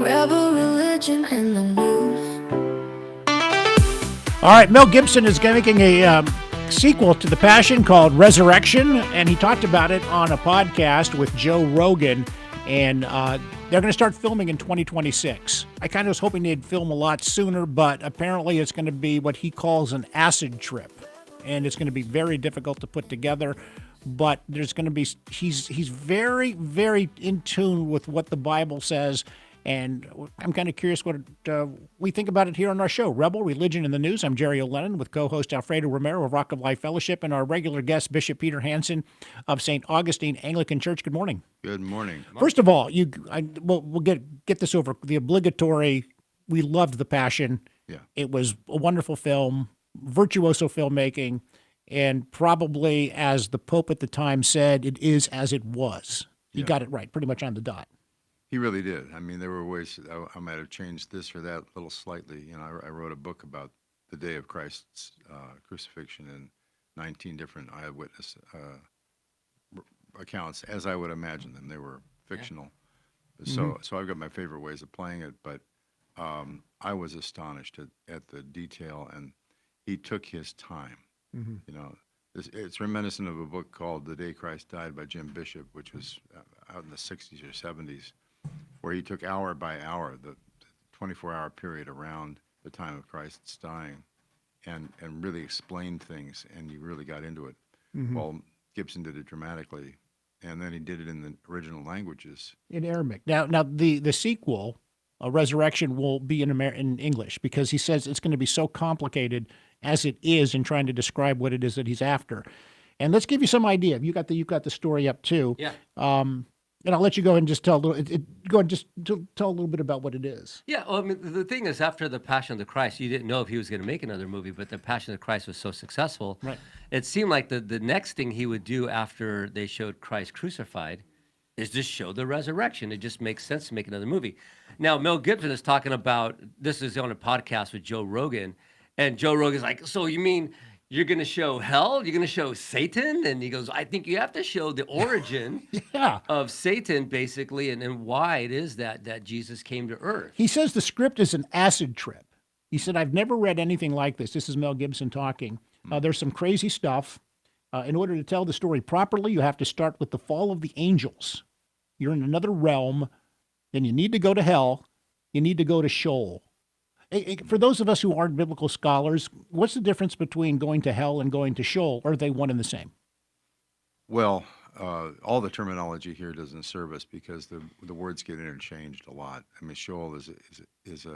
Rebel religion in the news. All right, Mel Gibson is making a sequel to The Passion called Resurrection, and he talked about it on a podcast with Joe Rogan, and they're going to start filming in 2026. I kind of was hoping they'd film a lot sooner, but apparently it's going to be what he calls an acid trip, and it's going to be very difficult to put together. But there's going to be he's very, very in tune with what the Bible says, and I'm kind of curious what we think about it here on our show, Rebel Religion in the News. I'm Jerry O'Lennon with co-host Alfredo Romero of Rock of Life Fellowship and our regular guest, Bishop Peter Hansen of St. Augustine Anglican Church. Good morning. Good morning. First of all, we'll get this over. The obligatory, we loved The Passion. Yeah. It was a wonderful film, virtuoso filmmaking, and probably, as the Pope at the time said, it is as it was. He got it right, pretty much on the dot. He really did. I mean, there were ways I might have changed this or that a little slightly. You know, I wrote a book about the day of Christ's crucifixion in 19 different eyewitness accounts, as I would imagine them. They were fictional. Yeah. So I've got my favorite ways of playing it, but I was astonished at the detail, and he took his time. Mm-hmm. You know, it's reminiscent of a book called The Day Christ Died by Jim Bishop, which was out in the 60s or 70s, where he took hour by hour, the 24-hour period around the time of Christ's dying, and really explained things, and you really got into it. Mm-hmm. While Gibson did it dramatically, and then he did it in the original languages. In Aramaic. Now the sequel, Resurrection, will be in English, because he says it's going to be so complicated as it is in trying to describe what it is that he's after. And let's give you some idea. You got the story up too. Yeah. And I'll let you go and just tell a little. Go and just tell a little bit about what it is. Yeah, well, I mean, the thing is, after The Passion of the Christ, you didn't know if he was going to make another movie, but The Passion of the Christ was so successful. Right. It seemed like the next thing he would do after they showed Christ crucified is just show the resurrection. It just makes sense to make another movie. Now, Mel Gibson is talking about, this is on a podcast with Joe Rogan, and Joe Rogan's like, so you mean you're going to show hell? You're going to show Satan? And he goes, I think you have to show the origin of Satan, basically, and why it is that Jesus came to earth. He says the script is an acid trip. He said, I've never read anything like this. This is Mel Gibson talking. There's some crazy stuff. In order to tell the story properly, you have to start with the fall of the angels. You're in another realm. Then you need to go to hell. You need to go to Sheol. For those of us who aren't biblical scholars, what's the difference between going to hell and going to Sheol? Or are they one and the same? Well, all the terminology here doesn't serve us because the words get interchanged a lot. I mean, Sheol is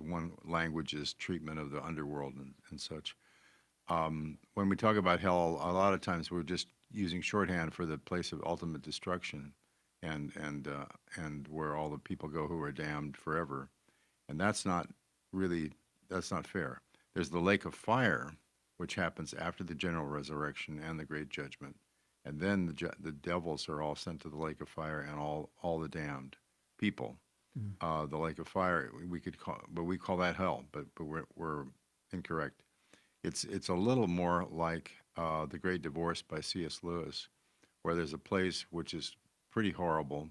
one language's treatment of the underworld and such. When we talk about hell, a lot of times we're just using shorthand for the place of ultimate destruction, and where all the people go who are damned forever, and that's not fair. There's the lake of fire, which happens after the general resurrection and the great judgment, and then the devils are all sent to the lake of fire, and all the damned people. The lake of fire we call that hell, but we're incorrect. It's a little more like The Great Divorce by C.S. Lewis, where there's a place which is pretty horrible,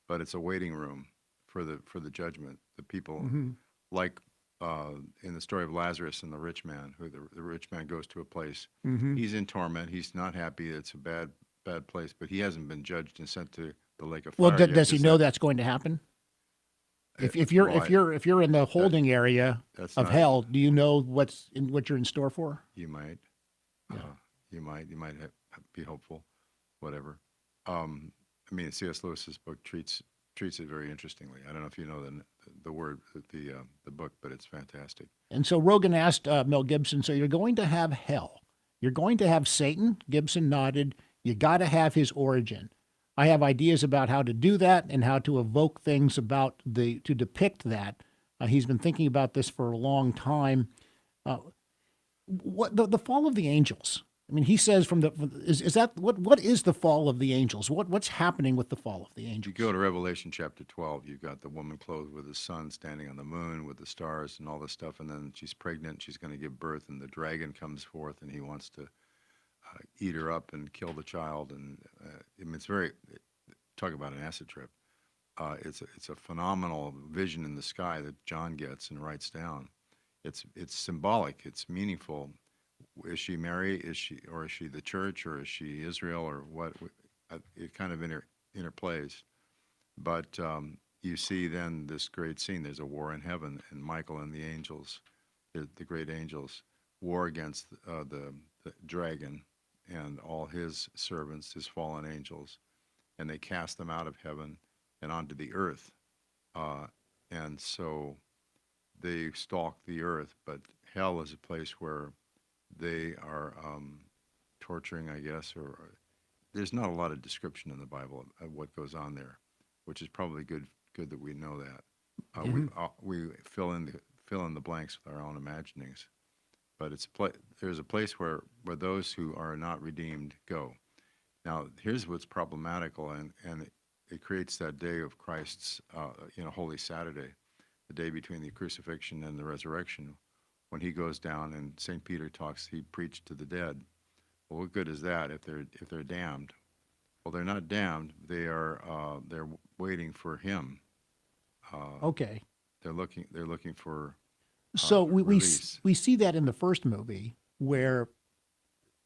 but it's a waiting room for the judgment. The people, like in the story of Lazarus and the rich man, who the rich man goes to a place. Mm-hmm. He's in torment. He's not happy. It's a bad place, but he hasn't been judged and sent to the lake of fire. Well, does he know that's going to happen? If you're in the holding area of hell, do you know what you're in store for? You might. Yeah. You might be hopeful. Whatever. I mean, C.S. Lewis's book treats it very interestingly. I don't know if you know the book, but it's fantastic. And so Rogan asked Mel Gibson, so you're going to have hell. You're going to have Satan. Gibson nodded. You got to have his origin. I have ideas about how to do that and how to evoke things to depict that. He's been thinking about this for a long time. What the fall of the angels? I mean, he says is that what is the fall of the angels? What's happening with the fall of the angels? You go to Revelation chapter 12. You've got the woman clothed with the sun, standing on the moon with the stars and all this stuff, and then she's pregnant. She's going to give birth, and the dragon comes forth, and he wants to eat her up and kill the child. And I mean, it's very talk about an acid trip. It's a phenomenal vision in the sky that John gets and writes down. It's symbolic. It's meaningful. Is she Mary? Is she the church, or is she Israel, or what? It kind of interplays. But you see then this great scene. There's a war in heaven, and Michael and the angels, the great angels, war against the dragon and all his servants, his fallen angels, and they cast them out of heaven and onto the earth. And so they stalk the earth, but hell is a place where they are torturing, I guess, or there's not a lot of description in the Bible of what goes on there, which is probably good that we know that. We fill in the blanks with our own imaginings, but there's a place where those who are not redeemed go. Now, here's what's problematical, and it creates that day of Christ's, Holy Saturday, the day between the crucifixion and the resurrection, when he goes down and St. Peter he preached to the dead. Well, what good is that if they're damned? Well, they're not damned. They're waiting for him. Okay. They're looking for. So we release. see that in the first movie where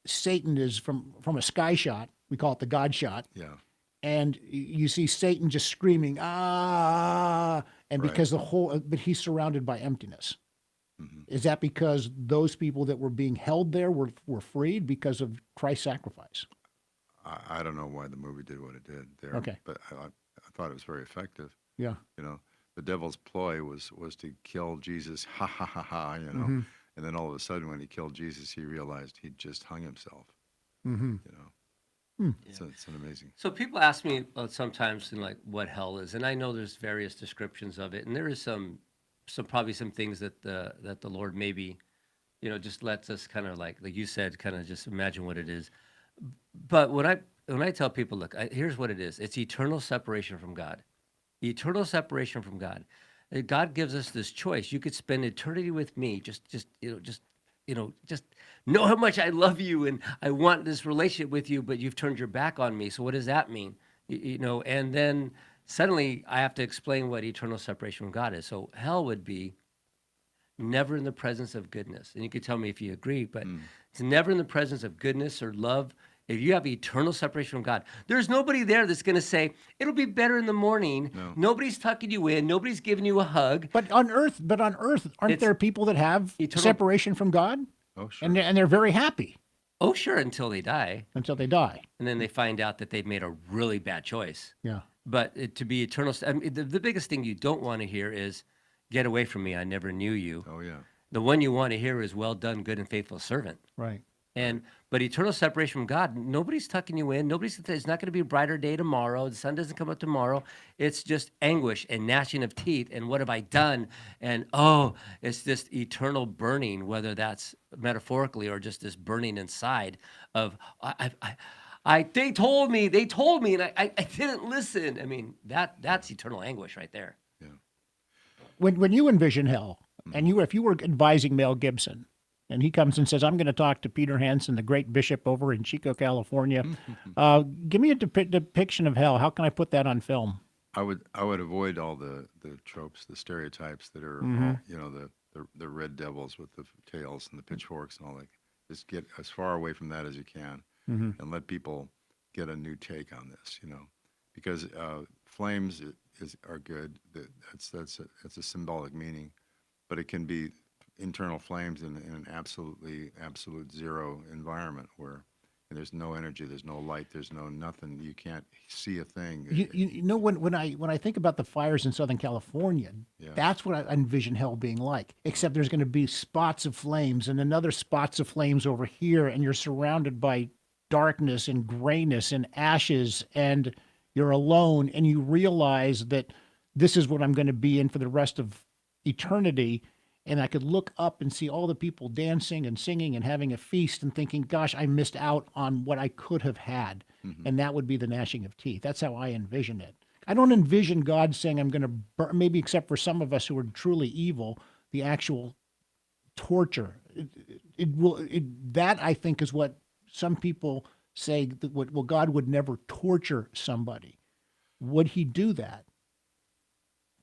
Satan is from a sky shot. We call it the God shot. Yeah. And you see Satan just screaming, ah, and Right. because but he's surrounded by emptiness. Mm-hmm. Is that because those people that were being held there were freed because of Christ's sacrifice? I don't know why the movie did what it did there. Okay. But I thought it was very effective. Yeah. The devil's ploy was to kill Jesus, ha ha ha ha, Mm-hmm. And then all of a sudden when he killed Jesus, he realized he'd just hung himself, Mm-hmm. It's an amazing. So people ask me sometimes what hell is, and I know there's various descriptions of it, and there is some probably some things that the Lord maybe, just lets us kind of like you said, kind of just imagine what it is. But when I tell people, look, here's what it is: it's eternal separation from God, eternal separation from God. God gives us this choice. You could spend eternity with me, just know how much I love you and I want this relationship with you, but you've turned your back on me. So what does that mean? And then suddenly I have to explain what eternal separation from God is. So hell would be never in the presence of goodness. And you could tell me if you agree, but it's never in the presence of goodness or love. If you have eternal separation from God, there's nobody there that's going to say, it'll be better in the morning. No. Nobody's tucking you in. Nobody's giving you a hug. But on earth, aren't there people that have eternal separation from God? Oh, sure. And they're very happy Oh, sure, until they die. until they die. And then they find out that they've made a really bad choice. Yeah. But to be eternal, I mean, the biggest thing you don't want to hear is, get away from me, I never knew you. Oh, yeah. The one you want to hear is, well done, good and faithful servant. Right. But eternal separation from God, nobody's tucking you in. It's not going to be a brighter day tomorrow. The sun doesn't come up tomorrow. It's just anguish and gnashing of teeth. And what have I done? And it's this eternal burning, whether that's metaphorically or just this burning inside of, they told me, and I didn't listen. I mean, that's eternal anguish right there. Yeah. When you envision hell, and if you were advising Mel Gibson, and he comes and says, I'm going to talk to Peter Hansen, the great bishop over in Chico, California. Give me a depiction of hell. How can I put that on film? I would avoid all the tropes, the stereotypes that are, the red devils with the tails and the pitchforks and all that. Just get as far away from that as you can, and let people get a new take on this. Because flames are good. That's a symbolic meaning, but it can be internal flames in an absolute zero environment where there's no energy, there's no light, there's no nothing. You can't see a thing. When I think about the fires in Southern California, that's what I envision hell being like. Except there's going to be spots of flames and another spots of flames over here, and you're surrounded by darkness and grayness and ashes, and you're alone, and you realize that this is what I'm going to be in for the rest of eternity. And I could look up and see all the people dancing and singing and having a feast and thinking, gosh, I missed out on what I could have had. And that would be the gnashing of teeth. That's how I envision it. I don't envision God saying, I'm going to burn, maybe except for some of us who are truly evil, the actual torture. That I think is what some people say, well, God would never torture somebody. Would he do that?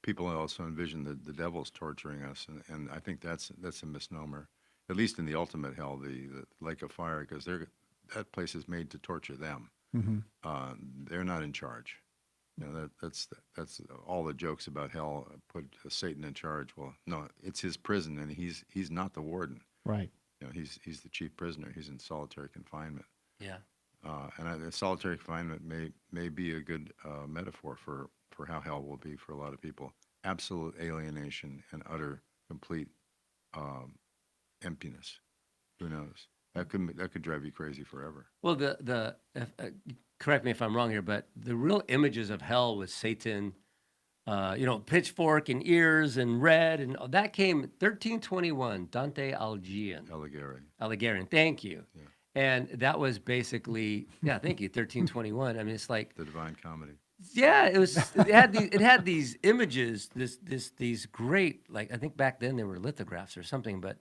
people also envision the devil's torturing us, and I think that's a misnomer. At least in the ultimate hell, the lake of fire, because that place is made to torture them. Mm-hmm. They're not in charge. You know, that's all the jokes about hell put Satan in charge. Well, no, it's his prison, and he's not the warden. Right. You know, he's the chief prisoner. He's in solitary confinement. Yeah. And solitary confinement may be a good metaphor for how hell will be for a lot of people. Absolute alienation and utter, complete emptiness. Who knows? That could drive you crazy forever. Well, correct me if I'm wrong here, but the real images of hell was Satan, pitchfork and ears and red, and that came 1321, Dante Alighieri. Thank you. Yeah. And that was basically, thank you, 1321. I mean, it's like The Divine Comedy. Yeah, it had these images, these great, like I think back then they were lithographs or something, but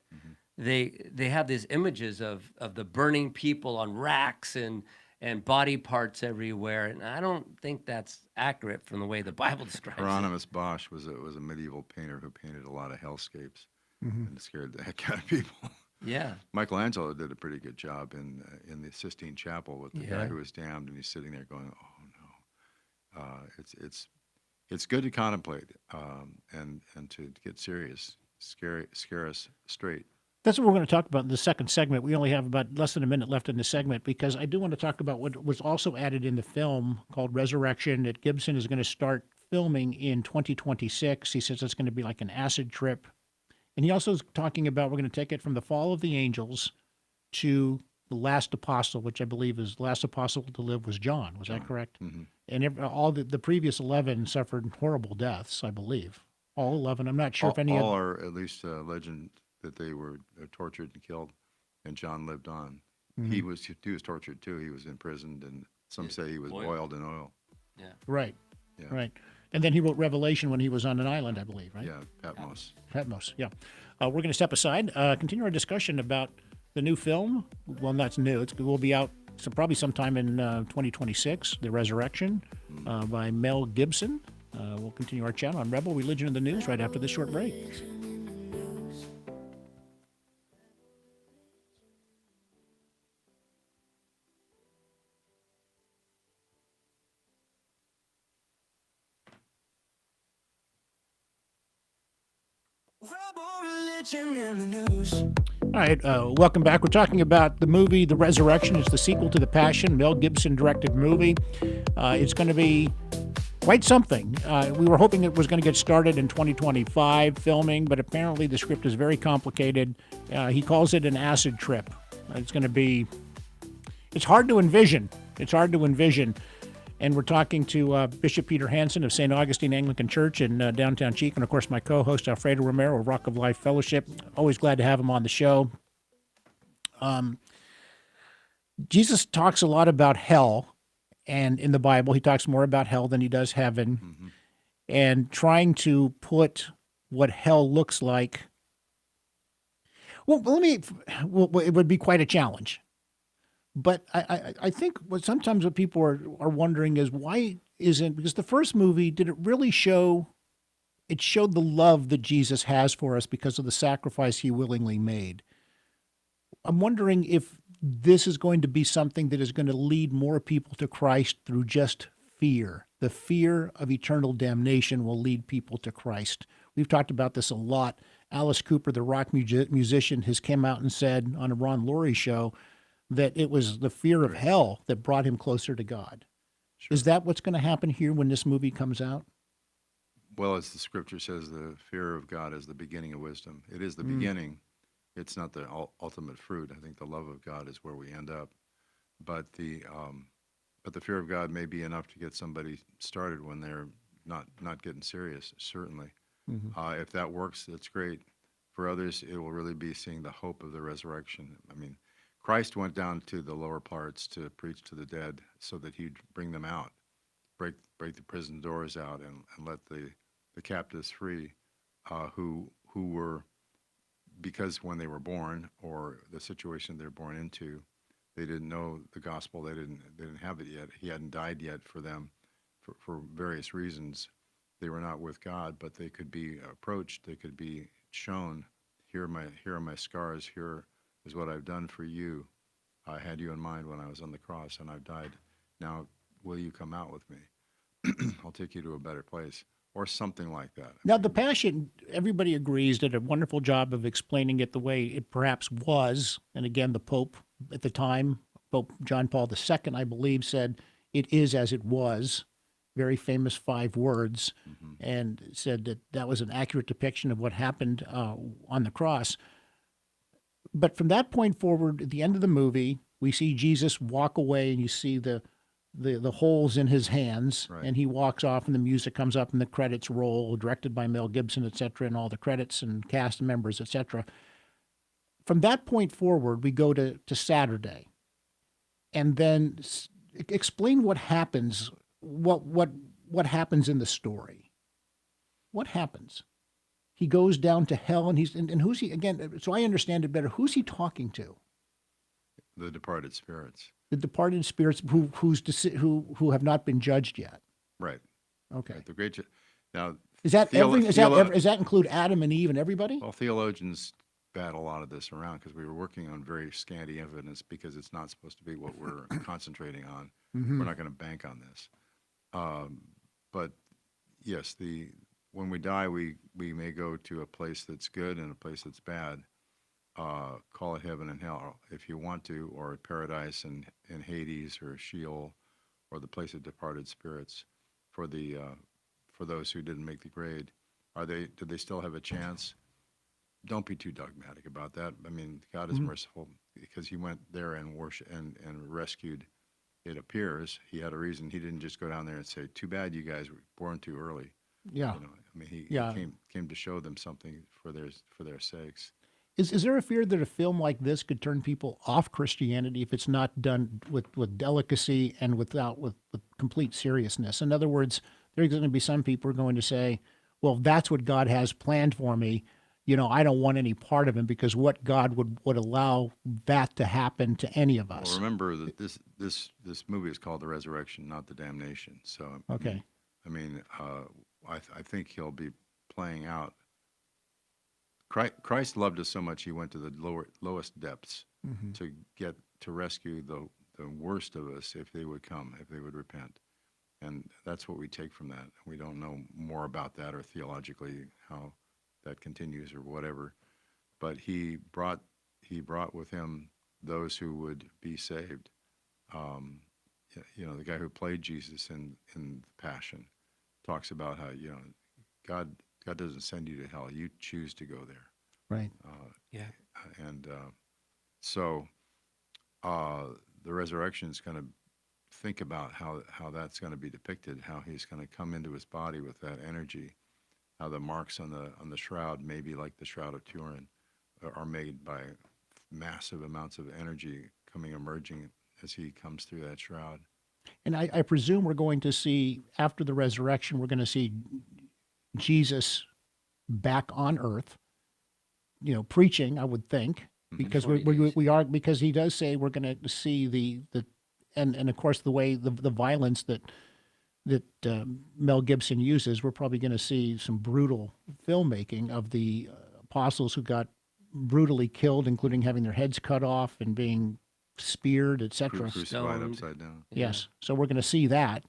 they have these images of the burning people on racks and body parts everywhere, and I don't think that's accurate from the way the Bible describes it. Hieronymus Bosch was a medieval painter who painted a lot of hellscapes and scared the heck out of people. Yeah. Michelangelo did a pretty good job in the Sistine Chapel with the guy Yeah. who was damned, and he's sitting there going, "Oh no." It's good to contemplate and to get serious, scare us straight. That's what we're going to talk about in the second segment. We only have about less than a minute left in the segment because I do want to talk about what was also added in the film called Resurrection that Gibson is going to start filming in 2026. He says it's going to be like an acid trip. And he also is talking about we're going to take it from the fall of the angels to the last apostle, which I believe is the last apostle to live was John. Was that correct? Mm-hmm. And all the previous 11 suffered horrible deaths, I believe. All 11. I'm not sure if any all of are at least a legend that they were tortured and killed, and John lived on. He was tortured too. He was imprisoned, and some say he was boiled in oil. Yeah. Right. Yeah. Right. And then he wrote Revelation when he was on an island, I believe, right? Yeah, Patmos. Patmos, yeah. We're going to step aside, continue our discussion about the new film. Well, that's new. It will be out probably sometime in 2026, The Resurrection by Mel Gibson. We'll continue our chat on Rebel Religion in the News right after this short break. All right, welcome back. We're talking about the movie The Resurrection. It's the sequel to The Passion, Mel Gibson directed movie. It's going to be quite something. We were hoping it was going to get started in 2025 filming, but apparently the script is very complicated. He calls it an acid trip. It's going to be, it's hard to envision. And we're talking to Bishop Peter Hansen of St. Augustine Anglican Church in downtown Chico, and of course my co-host Alfredo Romero of Rock of Life Fellowship. Always glad to have him on the show. Jesus talks a lot about hell, and in the Bible he talks more about hell than he does heaven, and trying to put what hell looks like. Well, it would be quite a challenge. But I think sometimes what people are wondering is why isn't, because the first movie, did it really show, it showed the love that Jesus has for us because of the sacrifice he willingly made. I'm wondering if this is going to be something that is going to lead more people to Christ through just fear. The fear of eternal damnation will lead people to Christ. We've talked about this a lot. Alice Cooper, the rock musician, has come out and said on a Ron Laurie show that it was the fear of hell that brought him closer to God. Sure. Is that what's going to happen here when this movie comes out? Well, as the scripture says, the fear of God is the beginning of wisdom. It is the beginning. It's not the ultimate fruit. I think the love of God is where we end up. But the fear of God may be enough to get somebody started when they're not getting serious, certainly. If that works, that's great. For others, it will really be seeing the hope of the resurrection. I mean, Christ went down to the lower parts to preach to the dead so that he'd bring them out, break the prison doors out, and let the captives free who were, because when they were born or the situation they're born into, they didn't know the gospel, they didn't have it yet. He hadn't died yet for them for various reasons. they were not with God, but they could be approached, they could be shown, here are my scars, here is what I've done for you. I had you in mind when I was on the cross and I've died. Now, will you come out with me? I'll take you to a better place, or something like that. Now, the Passion, everybody agrees, did a wonderful job of explaining it the way it perhaps was. And again, the Pope at the time, Pope John Paul II, I believe, said, "It is as it was." Very famous 5 words, and said that that was an accurate depiction of what happened on the cross. But from that point forward, at the end of the movie, we see Jesus walk away, and you see the holes in his hands, Right. and he walks off, and the music comes up, and the credits roll, directed by Mel Gibson, et cetera, and all the credits and cast members, et cetera. From that point forward, we go to Saturday, and then explain what happens. What happens in the story? What happens? He goes down to hell, and and who's he again? So I understand it better. Who's he talking to? The departed spirits. The departed spirits who have not been judged yet. Right. Okay. Right. The great. Now, Is that theolo- does that include Adam and Eve and everybody? well, theologians bat a lot of this around because we were working on very scanty evidence because it's not supposed to be what we're concentrating on. We're not going to bank on this. But yes, when we die, we may go to a place that's good and a place that's bad. Call it heaven and hell if you want to, or paradise and Hades or Sheol, or the place of departed spirits. For those who didn't make the grade, do they still have a chance? Don't be too dogmatic about that. I mean, God is merciful because He went there and worship and rescued. It appears He had a reason. He didn't just go down there and say, "Too bad you guys were born too early." Yeah. You know, I mean, He Yeah. came to show them something for their sakes. Is there a fear that a film like this could turn people off Christianity if it's not done with delicacy and with complete seriousness? In other words, there's going to be some people who are going to say, "Well, if that's what God has planned for me, I don't want any part of Him," because what God would allow that to happen to any of us. Well, remember that this movie is called The Resurrection, not The Damnation. So Okay. I mean, I think He'll be playing out. Christ loved us so much He went to the lowest depths to rescue the worst of us if they would come, if they would repent. And that's what we take from that. We don't know more about that or theologically how that continues or whatever. But he brought with Him those who would be saved. The guy who played Jesus in the Passion talks about how God doesn't send you to hell. You choose to go there. Right. Yeah. And so the resurrection is going to think about how that's going to be depicted, how He's going to come into His body with that energy, how the marks on the shroud, maybe like the Shroud of Turin, are made by massive amounts of energy emerging as He comes through that shroud. And I presume we're going to see, after the resurrection, we're going to see Jesus back on earth, preaching, I would think, because we are, because He does say we're going to see and of course the way the violence that Mel Gibson uses, we're probably going to see some brutal filmmaking of the apostles who got brutally killed, including having their heads cut off and being speared, etc. Crucified Stoned. upside down. Yes. So we're going to see that,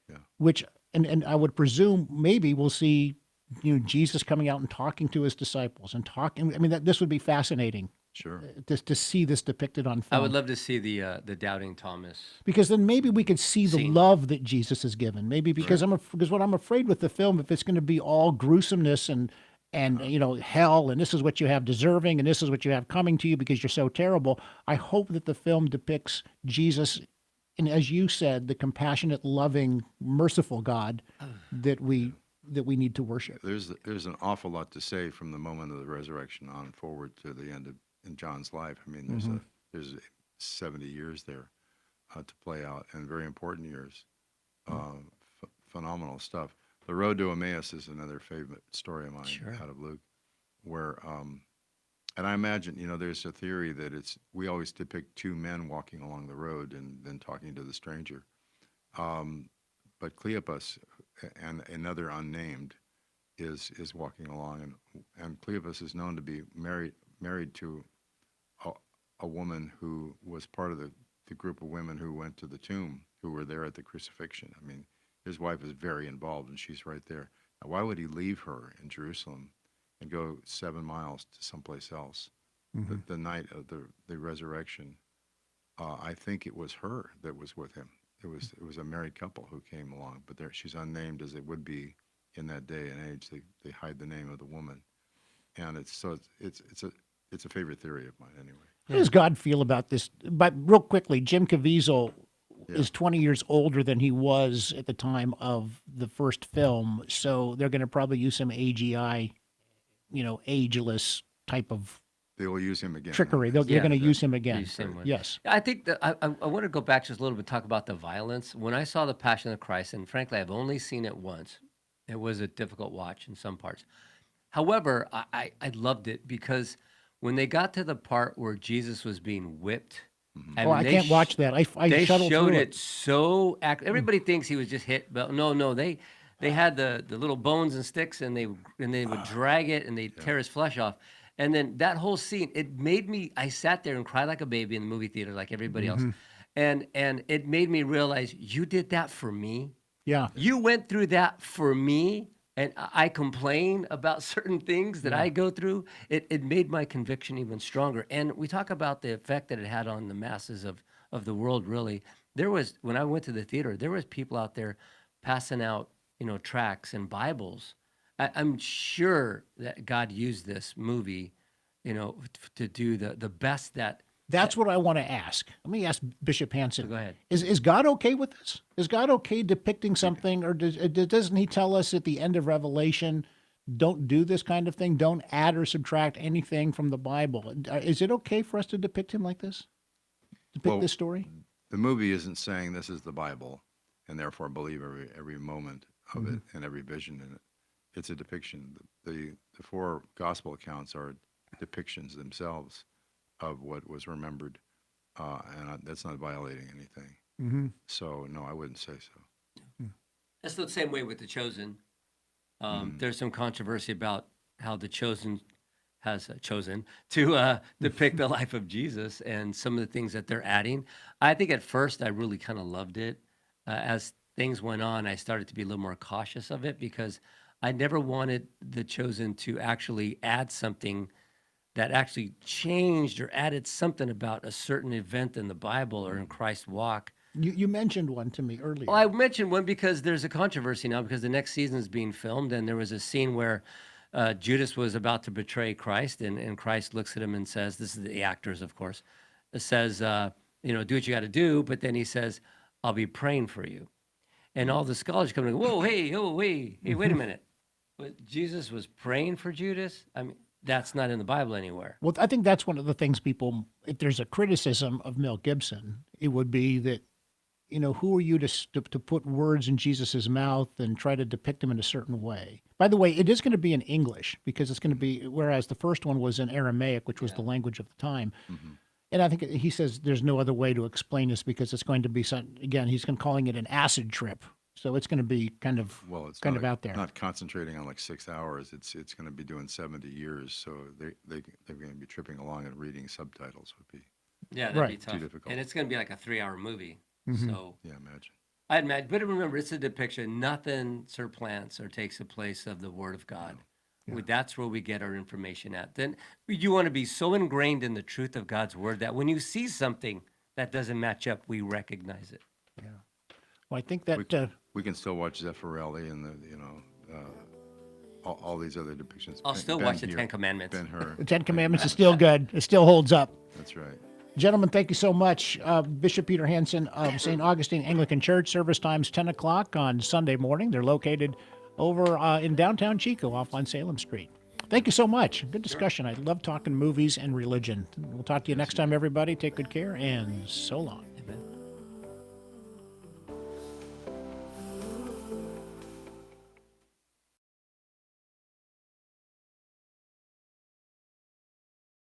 Yeah. which, and I would presume maybe we'll see, Jesus coming out and talking to His disciples and talking. I mean, this would be fascinating Sure. to see this depicted on film. I would love to see the doubting Thomas. Because then maybe we could see the Scene. love that Jesus has given. Maybe because because what I'm afraid with the film, if it's going to be all gruesomeness and hell, and this is what you have deserving, and this is what you have coming to you because you're so terrible. I hope that the film depicts Jesus, and as you said, the compassionate, loving, merciful God that we need to worship. There's an awful lot to say from the moment of the resurrection on forward to the end of in John's life. I mean, there's 70 years there to play out, and very important years. Phenomenal stuff. The Road to Emmaus is another favorite story of mine out of Luke, where, and I imagine, there's a theory that we always depict 2 men walking along the road and then talking to the stranger. But Cleopas, and another unnamed is walking along, and Cleopas is known to be married to a woman who was part of the group of women who went to the tomb, who were there at the crucifixion. I mean, his wife is very involved, and she's right there. Now, why would he leave her in Jerusalem and go 7 miles to someplace else? The night of the resurrection, I think it was her that was with him. It was a married couple who came along, but she's unnamed, as it would be in that day and age. They hide the name of the woman, and it's a favorite theory of mine anyway. How does God feel about this? But real quickly, Jim Caviezel is 20 years older than he was at the time of the first film, so they're going to probably use some AGI, ageless type of They will use him again. trickery. They're going to use him again. Same one. Yes. I think that I want to go back just a little bit, talk about the violence. When I saw The Passion of Christ, and frankly, I've only seen it once, it was a difficult watch in some parts. However, I loved it because when they got to the part where Jesus was being whipped, I can't watch that. I they shuttled showed through it so everybody thinks he was just hit, but no, they had the little bones and sticks, and they would drag it and they tear his flesh off. And then that whole scene, it made me, I sat there and cried like a baby in the movie theater like everybody else. And it made me realize, you did that for me. Yeah. You went through that for me, and I complain about certain things that I go through. It made my conviction even stronger. And we talk about the effect that it had on the masses of the world, really. When I went to the theater, there was people out there passing out, tracts and Bibles. I'm sure that God used this movie, to do the best that. That's what I want to ask. Let me ask Bishop Hansen. Go ahead. Is God okay with this? Is God okay depicting something, or doesn't he tell us at the end of Revelation, don't do this kind of thing? Don't add or subtract anything from the Bible. Is it okay for us to depict him like this? Depict this story? The movie isn't saying this is the Bible, and therefore believe every moment of it and every vision in it. It's a depiction. The 4 gospel accounts are depictions themselves of what was remembered, and that's not violating anything. So, no, I wouldn't say so. That's the same way with The Chosen. There's some controversy about how The Chosen has chosen to depict the life of Jesus and some of the things that they're adding. I think at first I really kind of loved it. As things went on, I started to be a little more cautious of it because I never wanted The Chosen to actually add something that actually changed or added something about a certain event in the Bible or in Christ's walk. You mentioned one to me earlier. Well, I mentioned one because there's a controversy now because the next season is being filmed, and there was a scene where Judas was about to betray Christ, and Christ looks at him and says, this is the actors, of course, says, do what you got to do, but then he says, I'll be praying for you. And all the scholars come and go, whoa, hey, wait a minute. But Jesus was praying for Judas? I mean, that's not in the Bible anywhere. Well, I think that's one of the things people, if there's a criticism of Mel Gibson, it would be that, who are you to put words in Jesus's mouth and try to depict him in a certain way? By the way, it is going to be in English because it's going to be, whereas the first one was in Aramaic, which was the language of the time. And I think he says there's no other way to explain this because it's going to be, again, he's calling it an acid trip. So it's going to be kind of out there. Not concentrating on like 6 hours. It's going to be doing 70 years. So they're going to be tripping along and reading subtitles would be that'd be tough. too difficult. And it's going to be like a 3-hour movie. So Yeah, imagine. I imagine, but remember, it's a depiction. Nothing surplants or takes the place of the Word of God. That's where we get our information at. Then you want to be so ingrained in the truth of God's Word that when you see something that doesn't match up, we recognize it. Yeah. Well, I think that We can still watch Zeffirelli and all these other depictions. I'll still watch the Ten Commandments. Ben-Hur. the Ten Commandments is still good. It still holds up. That's right. Gentlemen, thank you so much. Bishop Peter Hansen of St. Augustine Anglican Church, service times 10 o'clock on Sunday morning. They're located over in downtown Chico off on Salem Street. Thank you so much. Good discussion. I love talking movies and religion. We'll talk to you next time, everybody. Take good care, and so long.